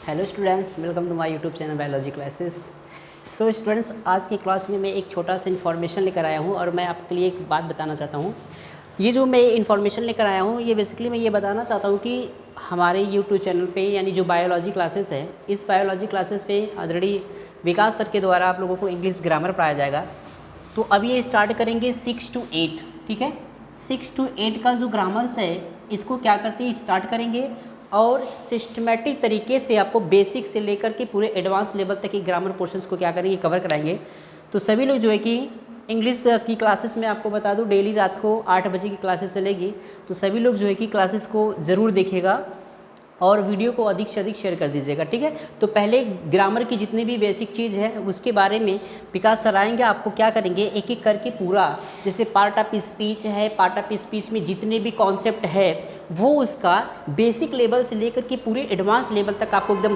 Hello students, welcome to my YouTube channel biology classes. So students, आज की class में मैं एक छोटा सा इन्फॉर्मेशन लेकर आया हूँ और मैं आपके लिए एक बात बताना चाहता हूँ। ये जो मैं इन्फॉर्मेशन लेकर आया हूँ, ये बेसिकली मैं ये बताना चाहता हूँ कि हमारे यूट्यूब चैनल पे यानी जो बायोलॉजी क्लासेस है, इस बायोलॉजी क्लासेस पे ऑलरेडी विकास सर के द्वारा आप लोगों को इंग्लिश ग्रामर पढ़ाया जाएगा। तो अब ये स्टार्ट करेंगे 6 to 8, ठीक है। 6 to 8 का जो ग्रामर्स है, इसको क्या करते हैं, स्टार्ट करेंगे और सिस्टमेटिक तरीके से आपको बेसिक से लेकर के पूरे एडवांस लेवल तक की ग्रामर पोर्शंस को क्या करेंगे, कवर कराएंगे। तो सभी लोग जो है कि इंग्लिश की क्लासेस में आपको बता दूं, डेली रात को 8 बजे की क्लासेस चलेगी। तो सभी लोग जो है कि क्लासेस को ज़रूर देखिएगा और वीडियो को अधिक से अधिक शेयर कर दीजिएगा, ठीक है। तो पहले ग्रामर की जितनी भी बेसिक चीज़ है उसके बारे में विकास सर आएंगे, आपको क्या करेंगे एक एक करके पूरा, जैसे पार्ट ऑफ स्पीच है, पार्ट ऑफ स्पीच में जितने भी कॉन्सेप्ट है वो उसका बेसिक लेवल से लेकर के पूरे एडवांस लेवल तक आपको एकदम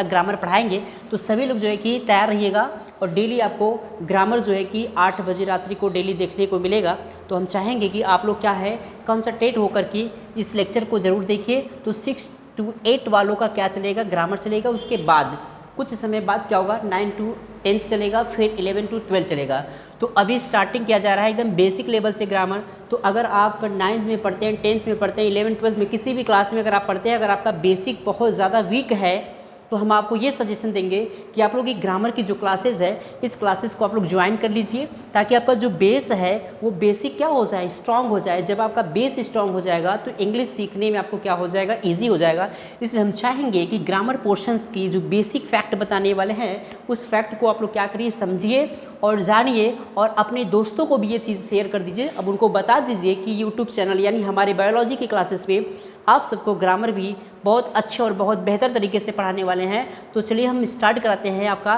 ग्रामर पढ़ाएंगे। तो सभी लोग जो है कि तैयार रहिएगा और डेली आपको ग्रामर जो है कि 8 बजे रात्रि को डेली देखने को मिलेगा। तो हम चाहेंगे कि आप लोग क्या है कंसंट्रेट होकर के इस लेक्चर को ज़रूर देखिए। तो 6 to 8 वालों का क्या चलेगा, ग्रामर चलेगा। उसके बाद कुछ समय बाद क्या होगा, 9 to 10 चलेगा, फिर 11 to 12 चलेगा। तो अभी स्टार्टिंग किया जा रहा है एकदम बेसिक लेवल से ग्रामर। तो अगर आप 9th में पढ़ते हैं, 10th में पढ़ते हैं, 11th 12th में किसी भी क्लास में अगर आप पढ़ते हैं, अगर आपका बेसिक बहुत ज़्यादा वीक है तो हम आपको ये सजेशन देंगे कि आप लोग की ग्रामर की जो क्लासेस है, इस क्लासेस को आप लोग ज्वाइन कर लीजिए, ताकि आपका जो बेस है वो बेसिक क्या हो जाए, स्ट्रांग हो जाए। जब आपका बेस स्ट्रांग हो जाएगा तो इंग्लिश सीखने में आपको क्या हो जाएगा, ईजी हो जाएगा। इसलिए हम चाहेंगे कि ग्रामर पोर्शंस की जो बेसिक फैक्ट बताने वाले हैं, उस फैक्ट को आप लोग क्या करिए, समझिए और जानिए और अपने दोस्तों को भी ये चीज़ शेयर कर दीजिए। अब उनको बता दीजिए कि यूट्यूब चैनल यानी हमारे बायोलॉजी की क्लासेस पे आप सबको ग्रामर भी बहुत अच्छे और बहुत बेहतर तरीके से पढ़ाने वाले हैं। तो चलिए हम स्टार्ट कराते हैं आपका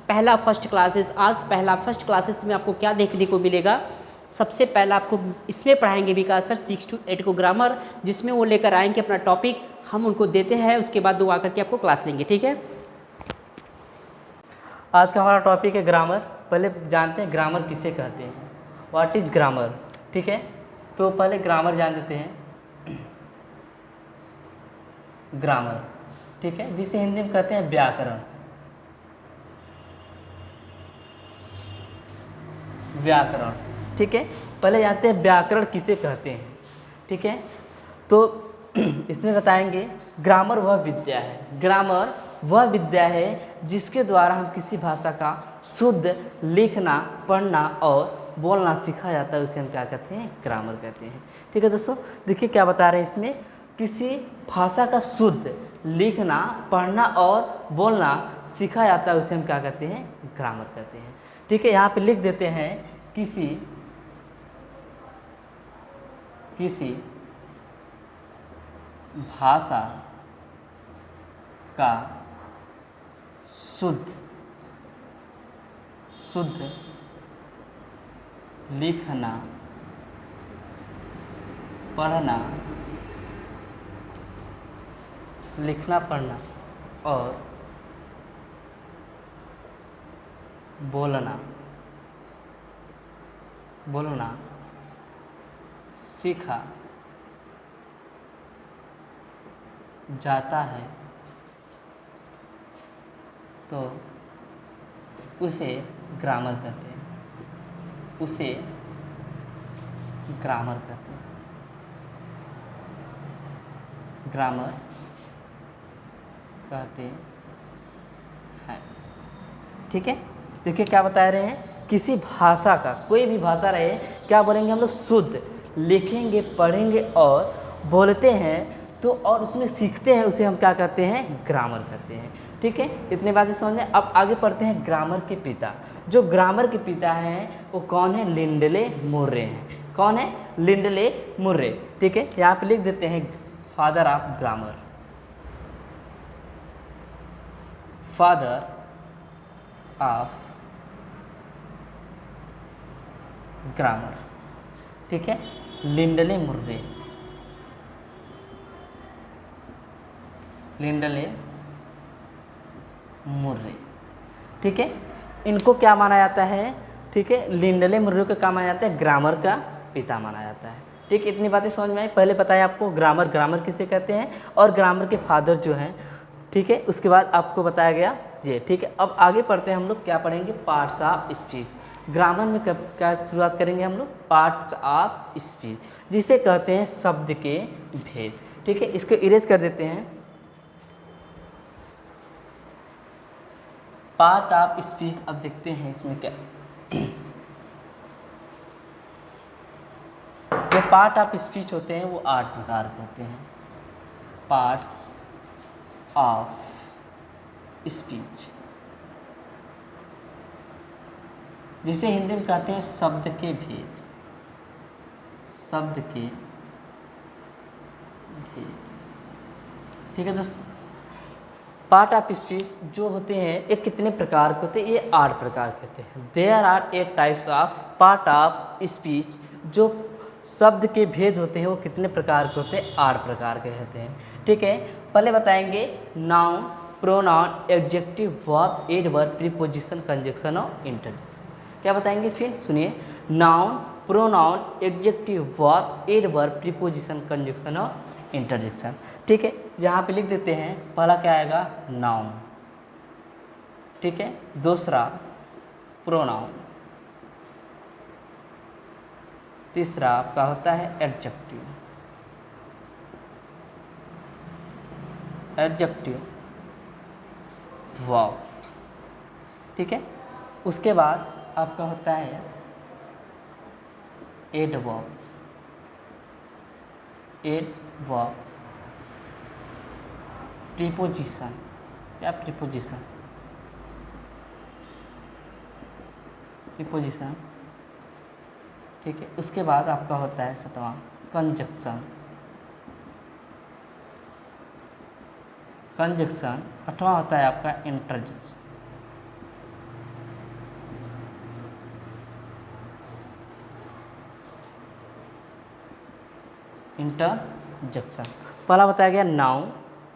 पहला फर्स्ट क्लासेस। आज पहला फर्स्ट क्लासेस में आपको क्या देखने को मिलेगा, सबसे पहला आपको इसमें पढ़ाएंगे विकास सर 6 to 8 को ग्रामर, जिसमें वो लेकर आएंगे अपना टॉपिक, हम उनको देते हैं, उसके बाद वो आकर के आपको क्लास लेंगे, ठीक है। आज का हमारा टॉपिक है ग्रामर। पहले जानते हैं ग्रामर किसे कहते हैं, व्हाट इज ग्रामर, ठीक है। तो पहले ग्रामर जान लेते हैं। ग्रामर, ठीक है, जिसे हिंदी में कहते हैं व्याकरण। व्याकरण, ठीक है। पहले जानते हैं व्याकरण किसे कहते हैं, ठीक है। तो इसमें बताएंगे ग्रामर वह विद्या है, ग्रामर वह विद्या है जिसके द्वारा हम किसी भाषा का शुद्ध लिखना, पढ़ना और बोलना सीखा जाता है, उसे हम क्या कहते हैं, ग्रामर कहते हैं, ठीक है। दोस्तों देखिए क्या बता रहे हैं इसमें, किसी भाषा का शुद्ध लिखना, पढ़ना और बोलना सीखा जाता है, उसे हम क्या कहते हैं, ग्रामर कहते हैं, ठीक है। यहाँ पे लिख देते हैं किसी भाषा का शुद्ध लिखना, पढ़ना और बोलना सीखा जाता है, तो उसे ग्रामर कहते हैं, ग्रामर कहते हैं, ठीक है। देखिए क्या बता रहे हैं, किसी भाषा का, कोई भी भाषा रहे, क्या बोलेंगे हम लोग, शुद्ध लिखेंगे, पढ़ेंगे और बोलते हैं तो, और उसमें सीखते हैं, उसे हम क्या कहते हैं, ग्रामर कहते हैं, ठीक है। इतने बातें समझ में। अब आगे पढ़ते हैं ग्रामर के पिता। जो ग्रामर के पिता हैं वो कौन है, लिंडले मुर्रे हैं। कौन है, लिंडले मुर्रे, ठीक है। यहाँ पे लिख देते हैं father of grammar, father of grammar, ठीक है, लिंडले मुर्रे, ठीक है। इनको क्या माना जाता है, ठीक है, लिंडले मुर्रे को क्या माना जाता है, ग्रामर का पिता माना जाता है, ठीक। इतनी बातें समझ में आई। पहले बताया आपको ग्रामर किसे कहते हैं और ग्रामर के फादर जो हैं ठीक है। उसके बाद आपको बताया गया ये, ठीक है। अब आगे पढ़ते हैं हम लोग, क्या पढ़ेंगे, पार्ट्स ऑफ स्पीच। ग्रामर में कब क्या शुरुआत करेंगे हम लोग, पार्ट्स ऑफ स्पीच, जिसे कहते हैं शब्द के भेद, ठीक है। इसको इरेज कर देते हैं। पार्ट ऑफ स्पीच, अब देखते हैं इसमें क्या, जो पार्ट ऑफ स्पीच होते हैं वो 8 प्रकार के होते हैं। पार्ट्स ऑफ स्पीच, जिसे हिंदी में कहते हैं शब्द के भेद, शब्द के भेद, ठीक है दोस्तों। पार्ट ऑफ स्पीच जो होते हैं ये कितने प्रकार के होते हैं, ये 8 प्रकार के होते हैं। There are 8 types of part of speech, जो शब्द के भेद होते हैं वो कितने प्रकार के होते हैं, 8 प्रकार के होते हैं, ठीक है। पहले बताएंगे noun, pronoun, adjective, verb, adverb, preposition, conjunction और इंटरजेक्शन। क्या बताएंगे फिर सुनिए, noun, pronoun, adjective, verb, adverb, preposition, conjunction और इंटरजेक्शन, ठीक है। यहाँ पे लिख देते हैं, पहला क्या आएगा, नाउन, ठीक है। दूसरा प्रोनाउन, तीसरा आपका होता है एडजेक्टिव, एडजेक्टिव, वर्ब, ठीक है। उसके बाद आपका होता है एडवर्ब, एडवर्ब, प्रीपोजिशन या प्रीपोजिशन, प्रीपोजिशन, ठीक है। उसके बाद आपका होता है 7वां कंजक्शन, कंजक्शन। 8वां होता है आपका इंटरजेक्शन, इंटरजेक्शन। पहला बताया गया noun,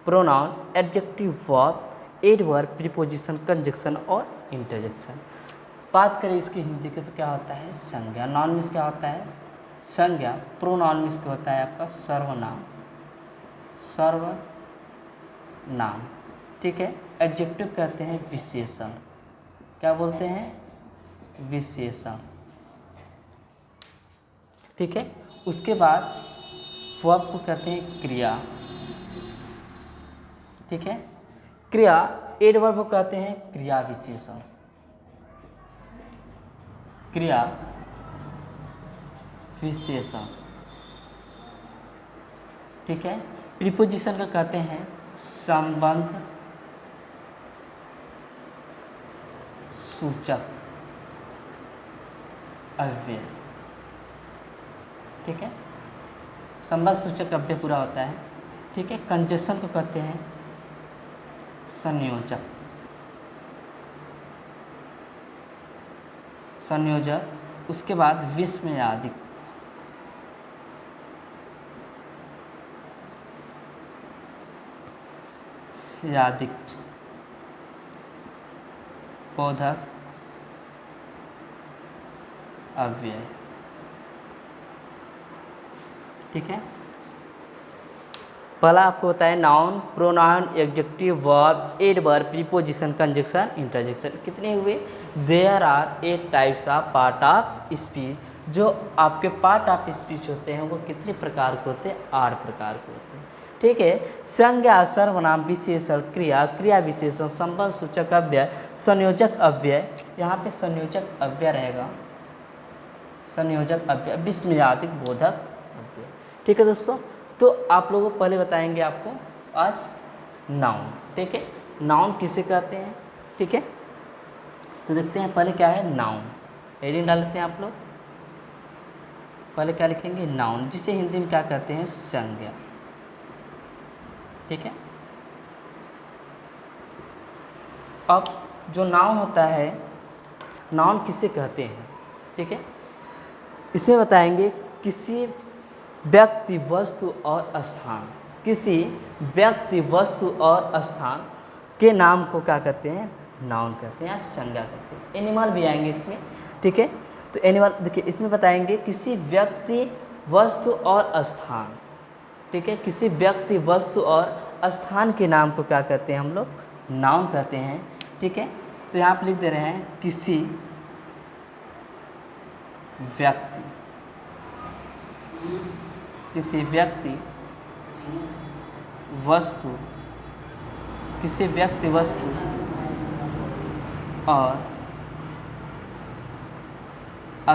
pronoun, adjective, verb, adverb, preposition, conjunction और इंटरजेक्शन। बात करें इसकी हिंदी के तो क्या होता है, संज्ञा। नाउन मीन्स क्या होता है, संज्ञा। प्रोनाउन मीन्स क्या होता है आपका, सर्वनाम, सर्वनाम, ठीक है। एडजेक्टिव कहते हैं विशेषण, क्या बोलते हैं, विशेषण, ठीक है। उसके बाद वर्ब को कहते हैं क्रिया, ठीक है। क्रिया, एडवर्ब को कहते हैं क्रिया विशेषण, क्रिया विशेषण, ठीक है। प्रीपोजिशन का कहते हैं संबंध सूचक अव्यय, ठीक है। संबंध सूचक अव्यय पूरा होता है, ठीक है। कंजक्शन को कहते हैं संयोजक, संयोजक। उसके बाद विस्मयादिक, यादिक, बोधक अव्यय, ठीक है। पहला आपको होता है noun, pronoun, adjective, verb, adverb, preposition, conjunction, interjection. कितने हुए, there are 8 types of part of speech. जो आपके पार्ट ऑफ स्पीच होते हैं वो कितने प्रकार के होते हैं, 8 प्रकार के होते हैं, ठीक है। संज्ञा, सर्वनाम, विशेषण, क्रिया, क्रिया विशेषण, संबंध सूचक अव्यय, संयोजक अव्यय। यहाँ पे संयोजक अव्यय रहेगा, संयोजक अव्यय, विस्मयादिक, बोधक अव्यय, ठीक है दोस्तों। तो आप लोगों को पहले बताएंगे आपको आज नाउन, ठीक है। नाउन किसे कहते हैं, ठीक है। तो देखते हैं पहले क्या है नाउन, हेडिंग डाल लेते हैं आप लोग। पहले क्या लिखेंगे, नाउन, जिसे हिंदी में क्या कहते हैं, संज्ञा, ठीक है। अब जो नाउन होता है, नाउन किसे कहते हैं, ठीक है। इसमें बताएंगे किसी व्यक्ति, वस्तु और स्थान, किसी व्यक्ति, वस्तु और स्थान के नाम को क्या कहते हैं, नाउन कहते हैं या संज्ञा कहते हैं। एनिमल भी आएंगे इसमें, ठीक है। तो एनिमल देखिए, इसमें बताएंगे किसी व्यक्ति, वस्तु और स्थान, ठीक है। किसी व्यक्ति, वस्तु और स्थान के नाम को क्या कहते हैं हम लोग? नाउन कहते हैं। ठीक है, तो यहाँ पे लिख दे रहे हैं किसी व्यक्ति वस्तु और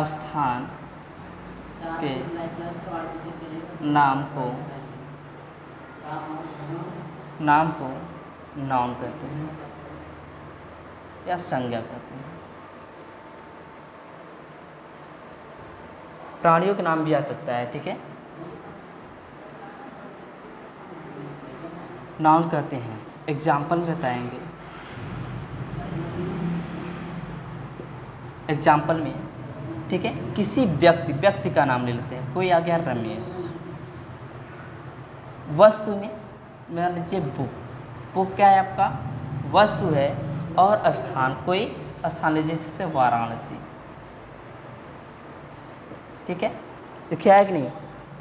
स्थान के नाम को नाउन कहते हैं या संज्ञा कहते हैं। प्राणियों के नाम भी आ सकता है। ठीक है, नाउन कहते हैं। एग्जाम्पल बताएंगे। एग्जाम्पल में, ठीक है, किसी व्यक्ति का नाम ले लेते हैं। कोई आ गया रमेश। वस्तु में मान लीजिए बुक क्या है आपका? वस्तु है। और स्थान, कोई स्थान लीजिए जैसे वाराणसी। ठीक है, देखिए है कि नहीं?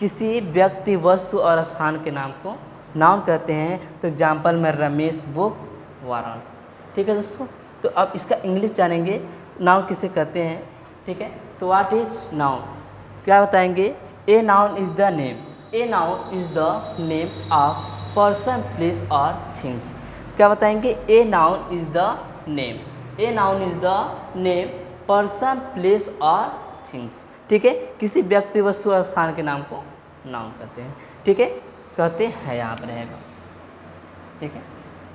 किसी व्यक्ति, वस्तु और स्थान के नाम को नाउन कहते हैं। तो एग्जाम्पल में रमेश बुक वाराणसी। ठीक है दोस्तों, तो अब इसका इंग्लिश जानेंगे, नाउन किसे कहते हैं। ठीक है, तो व्हाट इज नाउन? क्या बताएंगे? A noun is the name. A noun is the name of person, place और थिंग्स। क्या बताएंगे? A noun is the name. A noun is the name, person, place और थिंग्स। ठीक है, किसी व्यक्ति, वस्तु और स्थान के नाम को नाउन कहते हैं। ठीक है, कहते हैं यहाँ पर रहेगा। ठीक है,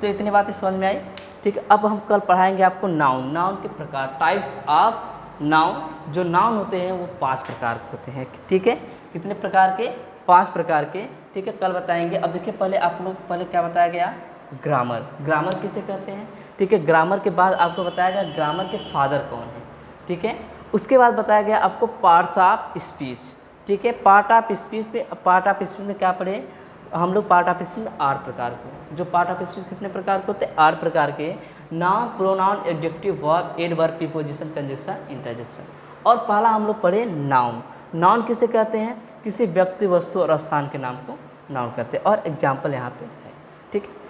तो इतनी बातें समझ में आई। ठीक है, अब हम कल पढ़ाएंगे आपको नाउन के प्रकार, टाइप्स ऑफ नाउन। जो नाउन होते हैं वो 5 प्रकार के होते हैं। ठीक है, कितने प्रकार के? 5 प्रकार के। ठीक है, कल बताएंगे। अब देखिए पहले आप लोग, पहले क्या बताया गया? ग्रामर किसे कहते हैं। ठीक है, ग्रामर के बाद आपको बताया गया ग्रामर के फादर कौन है। ठीक है, उसके बाद बताया गया आपको पार्ट्स ऑफ स्पीच। ठीक है, पार्ट ऑफ स्पीच में क्या पढ़े हम लोग? पार्ट ऑफ स्पीच में 8 प्रकार के। जो पार्ट ऑफ स्पीच कितने प्रकार के होते हैं? 8 प्रकार के। Noun, pronoun, adjective, verb, adverb, preposition, conjunction, interjection. और पहला हम लोग पढ़े नाउन किसे कहते हैं? किसी व्यक्ति, वस्तु और स्थान के नाम को नाउन कहते हैं। और एग्जाम्पल यहाँ पे है। ठीक है।